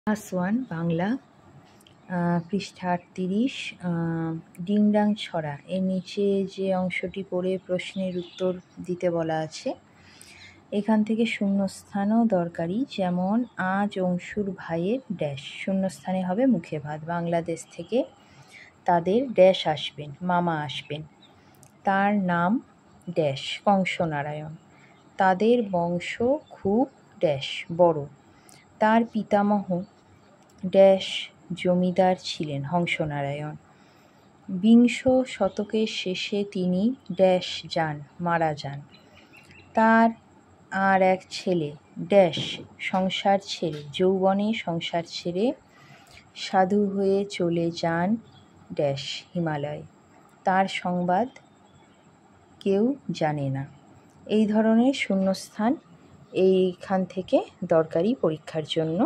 Class 1 Bangla পৃষ্ঠা 38 ডিংডাং ছড়া এর নিচে যে অংশটি পড়ে প্রশ্নের উত্তর দিতে বলা আছে এখান থেকে শূন্যস্থানও দরকারি। যেমন আজ অংশুর ভাইয়ের ড্যাশ, শূন্যস্থানে হবে মুখে ভাত। বাংলাদেশ থেকে তাদের ড্যাশ আসবেন, মামা আসবেন। তার নাম ড্যাশ কংসনারায়ণ। তাদের বংশ খুব ড্যাশ বড়। তার পিতামহ ড্যাশ জমিদার ছিলেন হংসনারায়ণ। বিংশ শতকের শেষে তিনি ড্যাশ যান, মারা যান। তার আর এক ছেলে ড্যাশ সংসার ছেড়ে, যৌবনে সংসার ছেড়ে সাধু হয়ে চলে যান ড্যাশ হিমালয়। তার সংবাদ কেউ জানে না। এই ধরনের শূন্যস্থান এইখান থেকে দরকারি পরীক্ষার জন্য।